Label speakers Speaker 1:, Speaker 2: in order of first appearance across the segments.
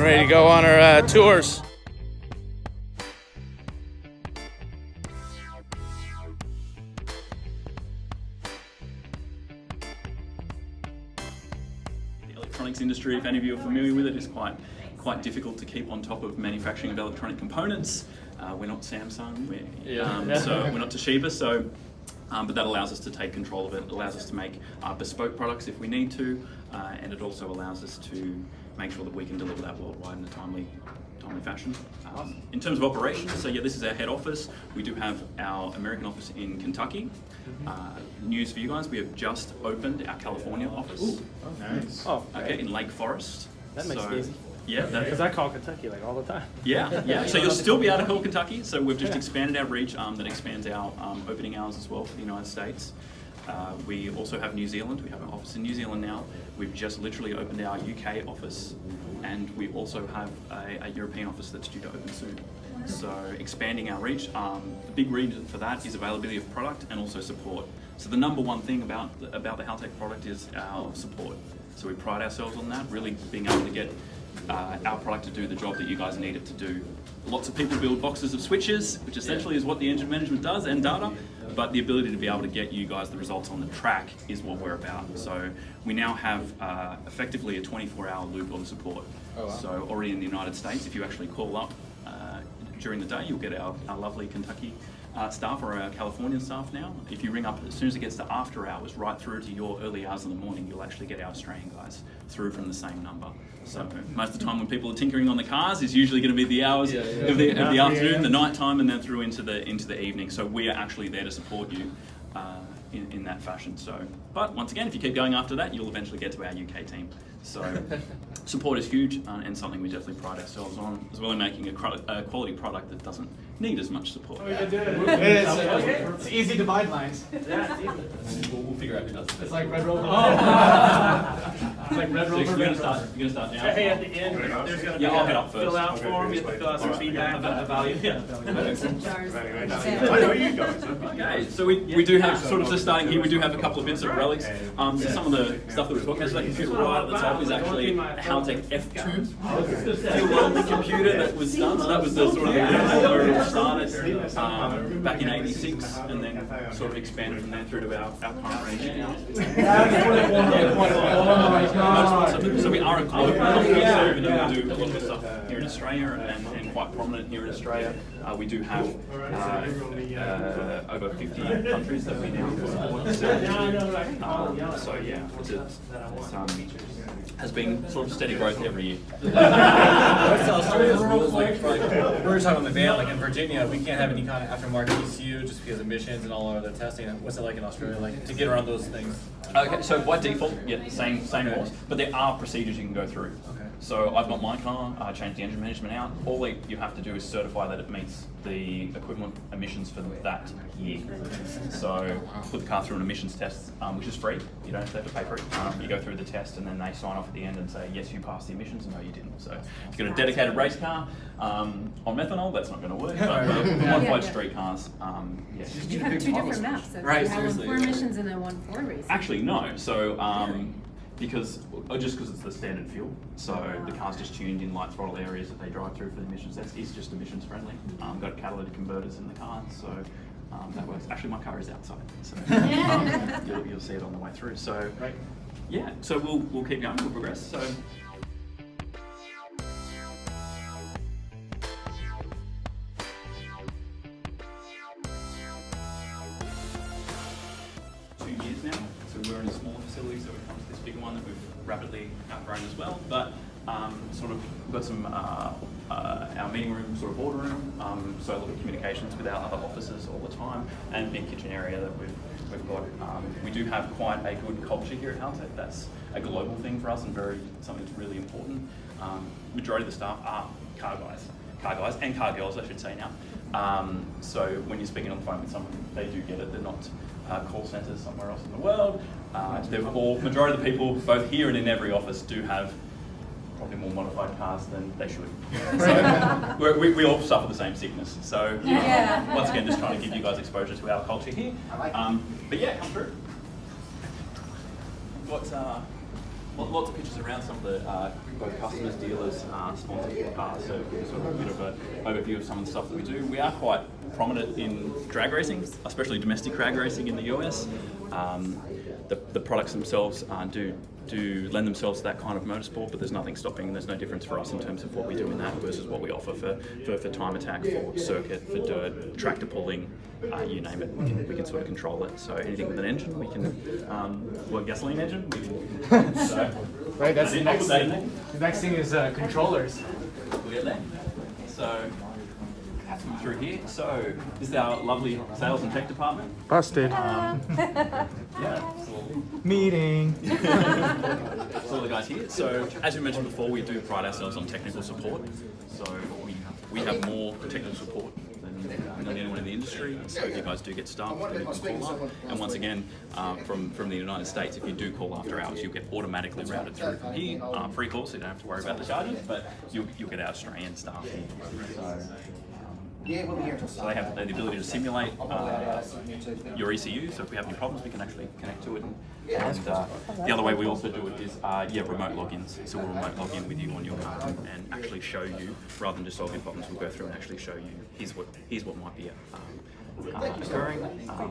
Speaker 1: Getting ready to go on our tours.
Speaker 2: The electronics industry, if any of you are familiar with it, is quite difficult to keep on top of manufacturing of electronic components. We're not Samsung, so we're not Toshiba, but that allows us to take control of it. It allows us to make bespoke products if we need to, and it also allows us to make sure that we can deliver that worldwide in a timely fashion. In terms of operations, so yeah, this is our head office. We do have our American office in Kentucky. News for you guys, we have just opened our California office.
Speaker 3: Ooh, nice.
Speaker 2: Okay, in Lake Forest.
Speaker 3: That makes it easy.
Speaker 2: Yeah,
Speaker 3: because I call Kentucky like all the time.
Speaker 2: Yeah. So you'll still be able to call Kentucky. So we've just expanded our reach. That expands our opening hours as well for the United States. We also have New Zealand. We have an office in New Zealand now. We've just literally opened our UK office, and we also have a European office that's due to open soon. So expanding our reach. The big reason for that is availability of product and also support. So the number one thing about the Haltech product is our support. So we pride ourselves on that, really being able to get our product to do the job that you guys need it to do. Lots of people build boxes of switches, which essentially is what the engine management does, and data, but the ability to be able to get you guys the results on the track is what we're about. So we now have effectively a 24-hour loop on support. Oh, wow. So already in the United States, if you actually call up during the day, you'll get our lovely Kentucky staff or our Californian staff now. If you ring up, as soon as it gets to after hours, right through to your early hours in the morning, you'll actually get our Australian guys through from the same number. So most of the time when people are tinkering on the cars is usually going to be the hours of the afternoon, the night time, and then through into the evening. So we are actually there to support you in that fashion. So, but once again, if you keep going after that, you'll eventually get to our UK team. So support is huge and something we definitely pride ourselves on, as well as making a quality product that doesn't need as much support.
Speaker 4: It's easy to buy lines.
Speaker 3: Yeah, it's easy.
Speaker 2: We'll figure out who does it.
Speaker 4: It's like Red Rover. It's like Red Rover.
Speaker 2: You're going to start now.
Speaker 3: Hey, at the end, there's going to be
Speaker 2: I'll head up first.
Speaker 3: fill out form. You have to fill out some feedback about the value.
Speaker 5: I know you guys.
Speaker 2: Okay, so we do have, sort of just starting here, we do have a couple of bits of relics. So some of the stuff that we're talking about, so that computer right at the top is actually a Haltech F2 fuel computer that was done. So that was the sort of where it all started back in '86, and then sort of expanded from there through to our current range now. So we are a global company, so we do a lot of stuff here in Australia and quite prominent here in Australia. We do have over 50 countries that we now support. So yeah, has been sort of steady growth every year.
Speaker 6: What's Australia's rules like? We were talking on the van, like in Virginia, we can't have any kind of aftermarket ECU just because of emissions and all our other testing. What's it like in Australia, like to get around those things?
Speaker 2: Okay, so by default, yeah, same laws, but there are procedures you can go through.
Speaker 6: Okay.
Speaker 2: So I've got my car, I changed the engine management out. All you have to do is certify that it meets the equivalent emissions for that year. So put the car through an emissions test, which is free. You don't have to pay for it. You go through the test and then they sign off at the end and say, yes, you passed the emissions, and no, you didn't. So if you've got a dedicated race car on methanol, that's not going to work. But modified street cars, yes.
Speaker 7: You have two different maps, so
Speaker 2: Right,
Speaker 7: you have one for emissions and then one for racing.
Speaker 2: Actually, no. So because it's the standard fuel, so the car's just tuned in light throttle areas that they drive through for the emissions. That is just emissions friendly. Got catalytic converters in the car, so that works. Actually, my car is outside, so you'll see it on the way through. So yeah, so we'll keep going. We'll progress. So. 2 years now, so we're in a smaller facility, so we've come to this bigger one that we've rapidly outgrown as well. But sort of we've got some our meeting room, sort of boardroom, so a lot of communications with our other offices all the time, and big kitchen area that we've got. We do have quite a good culture here at Haltech. That's a global thing for us and something that's really important. Majority of the staff are car guys and car girls, I should say now. So when you're speaking on the phone with someone, they do get it. They're not call centres somewhere else in the world. Majority of the people, both here and in every office, do have probably more modified cars than they should. So we all suffer the same sickness. So once again, just trying to give you guys exposure to our culture here. But yeah, come through. What lots of pictures around some of the both customers, dealers, sponsors, so sort of a bit of an overview of some of the stuff that we do. We are quite prominent in drag racing, especially domestic drag racing in the US. The products themselves do lend themselves to that kind of motorsport, but there's nothing stopping. There's no difference for us in terms of what we do in that versus what we offer for time attack, for circuit, for dirt, tractor pulling, you name it. We can sort of control it. So anything with an engine, we can. Gasoline engine. We can, so,
Speaker 3: Right, that's the next
Speaker 2: thing.
Speaker 3: thing. The next thing is controllers.
Speaker 2: We'll get there. So. Through here. So this is our lovely sales and tech department.
Speaker 3: Busted.
Speaker 2: Yeah.
Speaker 3: Meeting.
Speaker 2: So all the guys here. So as we mentioned before, we do pride ourselves on technical support. So we have more technical support than anyone in the industry. So if you guys do get stuck, then you can call up. And once again, from the United States, if you do call after hours, you'll get automatically routed through from here. Free call, so you don't have to worry about the charges, but you'll get our Australian staff here. So they have the ability to simulate your ECU, so if we have any problems, we can actually connect to it. And the other way we also do it is remote logins. So we'll remote log in with you on your car and actually show you, rather than just solving problems, we'll go through and actually show you here's what might be occurring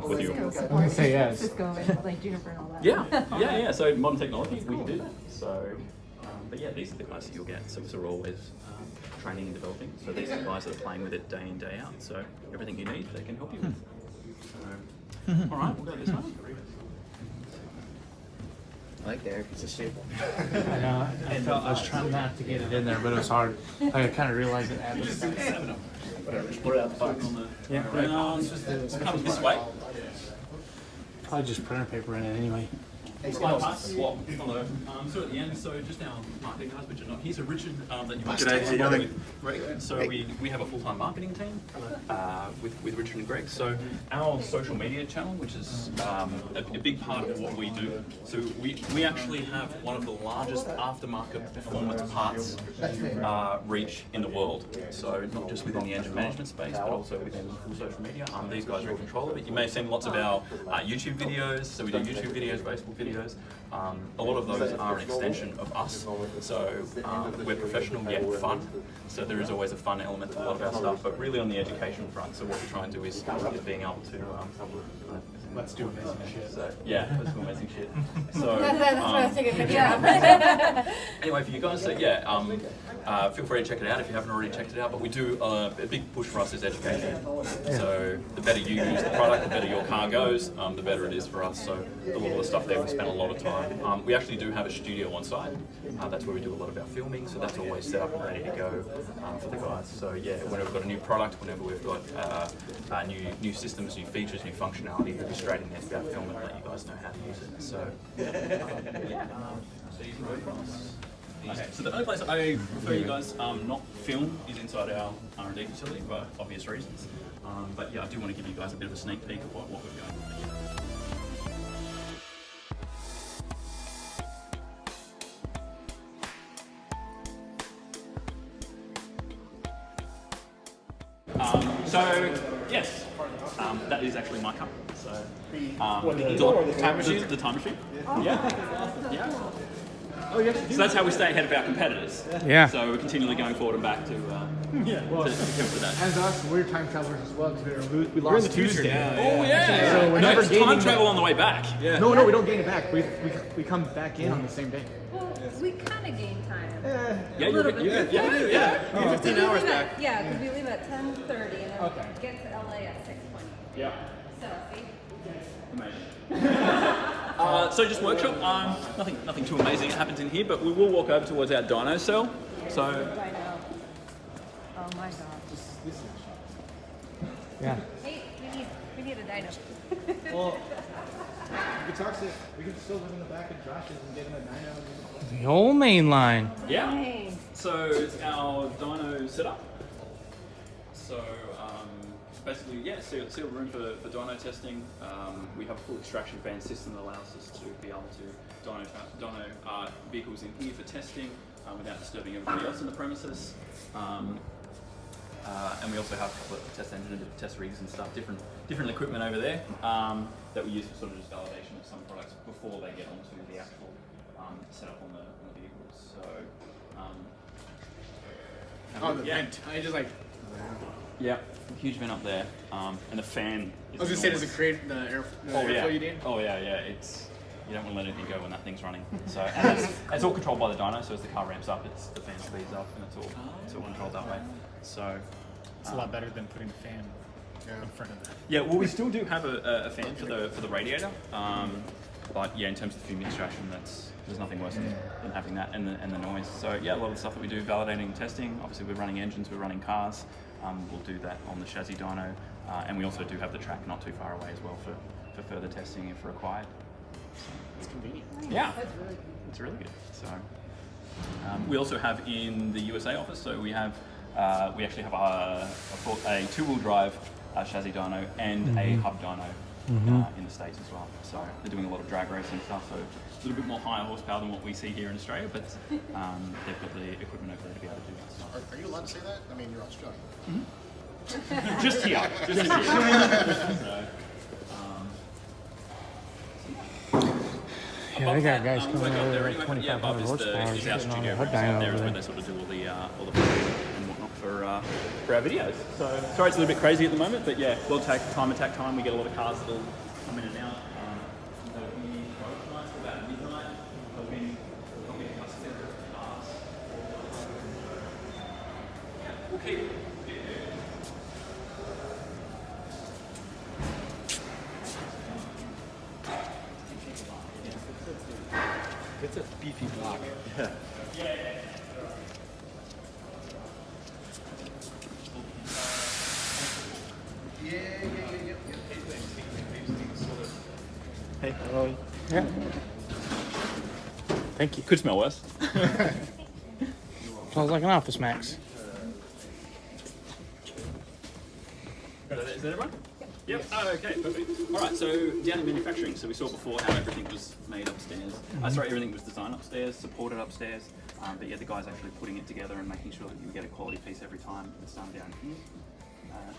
Speaker 2: with you.
Speaker 3: Say yes.
Speaker 7: Cisco and like Juniper and all that.
Speaker 2: Yeah. So modern technology, we can do that. So, but yeah, these are the guys that you'll get. So we're always training and developing. So these are the guys that are playing with it day in, day out. So everything you need, they can help you with. So, all right, we'll go this way.
Speaker 1: I like Derek. It's a staple.
Speaker 3: I know. I was trying not to get it in there, but it was hard. I kind of realized it after.
Speaker 2: Whatever, just put it out the button on the.
Speaker 3: Yeah.
Speaker 2: It comes this way.
Speaker 3: Probably just printer paper in it anyway.
Speaker 2: Slide past, swap. Hello. So at the end, so just our marketing guys, which are not here. So Richard, that you might get with Greg. So we have a full-time marketing team with Richard and Greg. So our social media channel, which is a big part of what we do. So we actually have one of the largest aftermarket performance parts reach in the world. So not just within the engine management space, but also within full social media. These guys are in control of it. You may have seen lots of our YouTube videos. So we do YouTube videos, Facebook videos. A lot of those are an extension of us, so we're professional yet fun, so there is always a fun element to a lot of our stuff, but really on the education front, so what we try and do is being able to
Speaker 3: Let's do amazing shit.
Speaker 2: So, yeah, let's do amazing shit. So,
Speaker 7: That's what I was taking a picture of.
Speaker 2: anyway, for you guys, so feel free to check it out if you haven't already checked it out. But we do a big push for us is education. So the better you use the product, the better your car goes, the better it is for us. So a lot of the stuff there, we spend a lot of time. We actually do have a studio on site. That's where we do a lot of our filming. So that's always set up and ready to go for the guys. So yeah, whenever we've got a new product, whenever we've got new systems, new features, new functionality, we'll be straight in there to be able to film it and let you guys know how to use it. So so you can go across. Okay, so the only place I prefer you guys not film is inside our R&D facility for obvious reasons. But yeah, I do want to give you guys a bit of a sneak peek of what we're going So yes, that is actually my car. So the time machine. The time machine. Yeah. So that's how we stay ahead of our competitors.
Speaker 3: Yeah.
Speaker 2: So we're continually going forward and back to compete with that.
Speaker 3: As us, we're time travelers as well because we lost Tuesday.
Speaker 2: Oh yeah.
Speaker 3: So we're never
Speaker 2: it's
Speaker 3: gaining
Speaker 2: time travel on the way back. Yeah.
Speaker 3: No, we don't gain it back. We come back in on the same day.
Speaker 7: Well, we kind of gain time.
Speaker 2: Yeah, you do. Yeah.
Speaker 7: 15 hours back. Yeah, because we leave at 10:30 and then get to LA at 6:20.
Speaker 2: Yeah.
Speaker 7: So, see?
Speaker 2: Amazing. So just workshop. Nothing too amazing happens in here, but we will walk over towards our dyno cell. So.
Speaker 7: I know. Oh my gosh.
Speaker 3: Yeah.
Speaker 7: Hey, we need a dyno.
Speaker 5: Well, we could still live in the back of Josh's and get him a dyno.
Speaker 3: The whole main line.
Speaker 2: Yeah.
Speaker 7: Dang.
Speaker 2: So it's our dyno setup. So basically, yeah, sealed room for dyno testing. We have a full extraction fan system that allows us to be able to dyno vehicles in here for testing without disturbing everybody else in the premises. And we also have a couple of test engines, test rigs and stuff, different equipment over there that we use for sort of just validation of some products before they get onto the actual set up on the vehicles. So,
Speaker 8: Oh, the vent. I just like.
Speaker 2: yeah, huge vent up there, and the fan.
Speaker 8: I was gonna say, does it create the airflow you need?
Speaker 2: Oh yeah. It's you don't want to let anything go when that thing's running. So and it's all controlled by the dyno. So as the car ramps up, the fan speeds up, and it's all controlled that way. So
Speaker 4: It's a lot better than putting the fan in front of that.
Speaker 2: yeah, well we still do have a fan for the radiator, but yeah, in terms of fume extraction, there's nothing worse than having that and the noise. So yeah, a lot of the stuff that we do, validating and testing. Obviously, we're running engines, we're running cars. We'll do that on the chassis dyno, and we also do have the track not too far away as well for further testing if required.
Speaker 8: It's convenient.
Speaker 2: Yeah,
Speaker 7: That's really good.
Speaker 2: it's really good. So we also have in the USA office. So we actually have a two-wheel drive chassis dyno and a hub dyno in the States as well. So they're doing a lot of drag racing stuff. So a little bit more higher horsepower than what we see here in Australia, but they've got the equipment over there to be able to do that stuff.
Speaker 9: Are you allowed to say that? I mean, you're Australian.
Speaker 2: Just here. So,
Speaker 3: Yeah, they got guys
Speaker 2: work
Speaker 3: coming
Speaker 2: up
Speaker 3: over
Speaker 2: there
Speaker 3: there
Speaker 2: anyway,
Speaker 3: at
Speaker 2: but yeah,
Speaker 3: 2,500
Speaker 2: above
Speaker 3: horsepower,
Speaker 2: is our
Speaker 3: getting on
Speaker 2: studio
Speaker 3: the
Speaker 2: room.
Speaker 3: hood
Speaker 2: So
Speaker 3: dyno
Speaker 2: there
Speaker 3: over
Speaker 2: is where
Speaker 3: there.
Speaker 2: they sort of do all the footage and whatnot for our videos. So sorry, it's a little bit crazy at the moment, but yeah, WTAC time attack time. We get a lot of cars that'll come in and out. They'll be nights about midnight. They'll be custom cars. We'll keep.
Speaker 8: It's a beefy block.
Speaker 2: Hey, hello.
Speaker 3: Yeah. Thank you.
Speaker 2: Could smell worse.
Speaker 3: Smells like an Office Max.
Speaker 2: Is that everyone? Yep. Oh, okay, perfect. All right, so down in manufacturing, so we saw before how everything was made upstairs. Everything was designed upstairs, supported upstairs, but yeah, the guys actually putting it together and making sure that you get a quality piece every time it's done down here.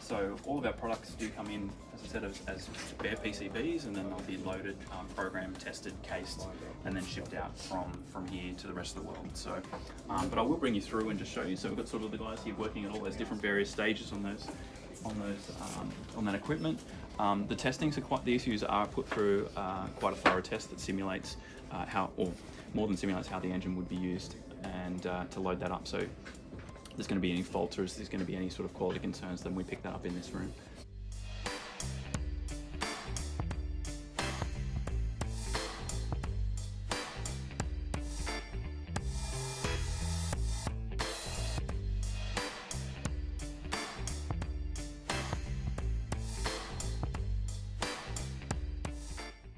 Speaker 2: So all of our products do come in, as I said, as bare PCBs, and then they'll be loaded, programmed, tested, cased, and then shipped out from here to the rest of the world. So, but I will bring you through and just show you. So we've got sort of the guys here working at all those different various stages on that equipment. The testings are the issues are put through quite a thorough test that simulates how, or more than simulates how the engine would be used, and to load that up. So there's going to be any faults or if there's going to be any sort of quality concerns, then we pick that up in this room.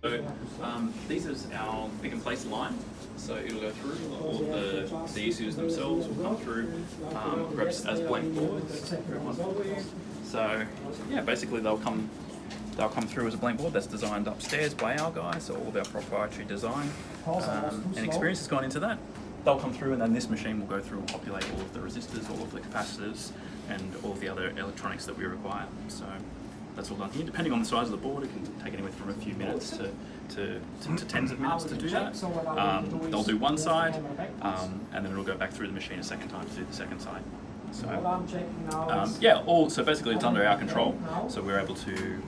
Speaker 2: So these is our pick and place line. So it'll go through all of the issues themselves will come through, perhaps as blank boards. So yeah, basically they'll come through as a blank board that's designed upstairs by our guys. So all of our proprietary design and experience has gone into that. They'll come through, and then this machine will go through and populate all of the resistors, all of the capacitors, and all of the other electronics that we require. So that's all done here. Depending on the size of the board, it can take anywhere from a few minutes to tens of minutes to do that. They'll do one side, and then it'll go back through the machine a second time to do the second side. So so basically it's under our control, so we're able to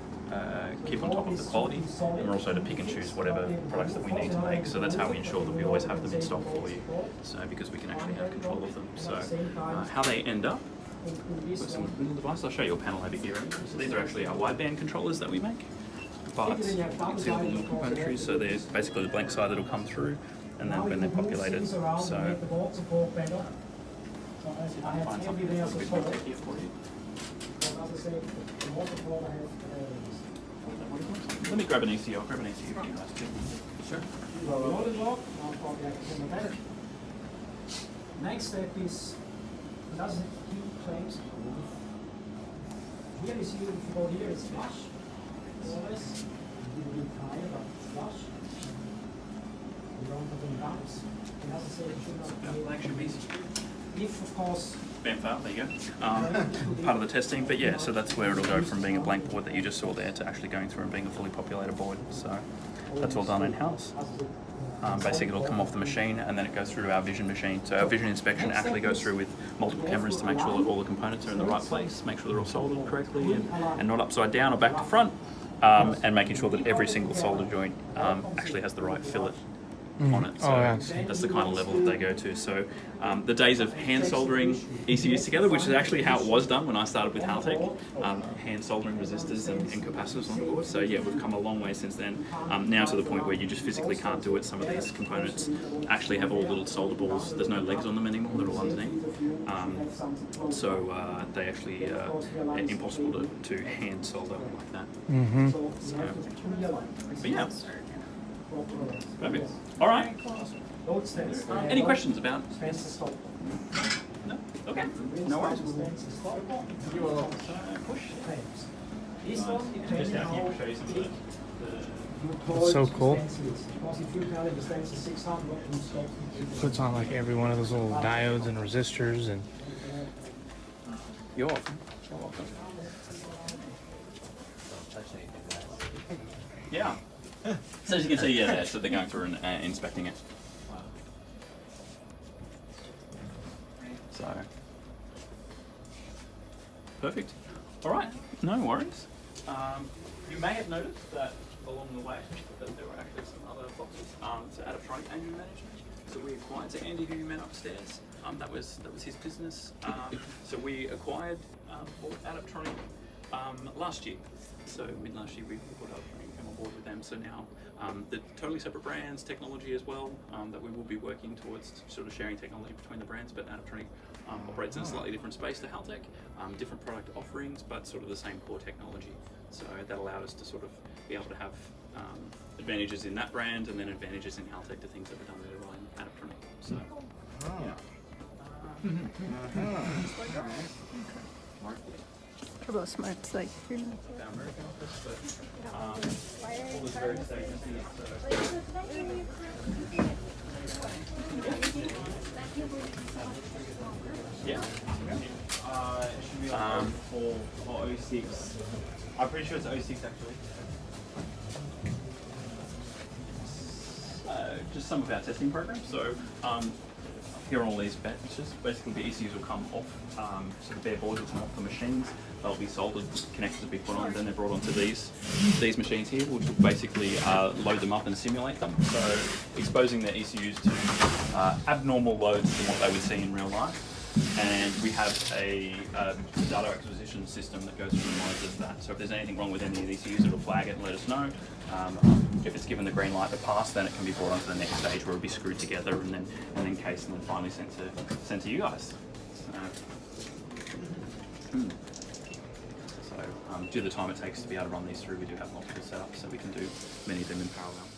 Speaker 2: keep on top of the quality, and we're also to pick and choose whatever products that we need to make. So that's how we ensure that we always have them in stock for you. So because we can actually have control of them. So how they end up. Some little device. I'll show you a panel over here. So these are actually our wideband controllers that we make. But you can see all the little componentry. So there's basically the blank side that'll come through, and then when they're populated. So I'll find something that's a bit more techy for you. Let me grab an ECU. I'll grab an ECU for you guys too. Sure.
Speaker 10: Next step is does it keep claims? Here is you, if you go here, it's flush. Always. A little bit higher, but flush. You don't have any bumps. It doesn't say it should not be.
Speaker 2: Flagship ECU.
Speaker 10: if of course
Speaker 2: Bam file, there you go. Part of the testing, but yeah, so that's where it'll go from being a blank board that you just saw there to actually going through and being a fully populated board. So that's all done in-house. Basically, it'll come off the machine and then it goes through to our vision machine. So our vision inspection actually goes through with multiple cameras to make sure that all the components are in the right place, make sure they're all soldered correctly and not upside down or back to front, and making sure that every single solder joint actually has the right fillet on it. So that's the kind of level that they go to. So the days of hand soldering ECUs together, which is actually how it was done when I started with Haltech, hand soldering resistors and capacitors on the board. So yeah, we've come a long way since then. Now to the point where you just physically can't do it. Some of these components actually have all little solder balls. There's no legs on them anymore, they're all underneath. So they actually are impossible to hand solder like that. So, but yeah. Perfect. All right. Any questions about this? No? Okay. No worries. Push. Just down here, we'll show you some of the
Speaker 3: So cool. Puts on like every one of those little diodes and resistors and.
Speaker 2: You're welcome. Yeah. So as you can see, yeah, so they're going through and inspecting it. So, perfect. All right, no worries. You may have noticed that along the way that there were actually some other boxes. So Adaptronic Andy Management. So we acquired, so Andy who you met upstairs, that was his business. So we acquired Adaptronic last year. So mid last year we put up and came on board with them. So now the totally separate brands, technology as well, that we will be working towards sort of sharing technology between the brands, but Adaptronic operates in a slightly different space to Haltech, different product offerings, but sort of the same core technology. So that allowed us to sort of be able to have advantages in that brand and then advantages in Haltech to things that were done with Revline Adaptronic. So,
Speaker 7: Turbo Smart's like 3 minutes.
Speaker 2: Yeah.
Speaker 4: It should be like 04 or 06. I'm pretty sure it's 06 actually.
Speaker 2: Just some of our testing programs. So here are all these batches. Basically the ECUs will come off, so the bare boards will come off the machines. They'll be soldered, connectors will be put on, then they're brought onto these machines here, which will basically load them up and simulate them. So exposing the ECUs to abnormal loads than what they would see in real life. And we have a data acquisition system that goes through and monitors that. So if there's anything wrong with any of these ECUs, it'll flag it and let us know. If it's given the green light to pass, then it can be brought onto the next stage where it'll be screwed together and then cased and then finally sent to you guys. So due to the time it takes to be able to run these through, we do have multiple setups, so we can do many of them in parallel.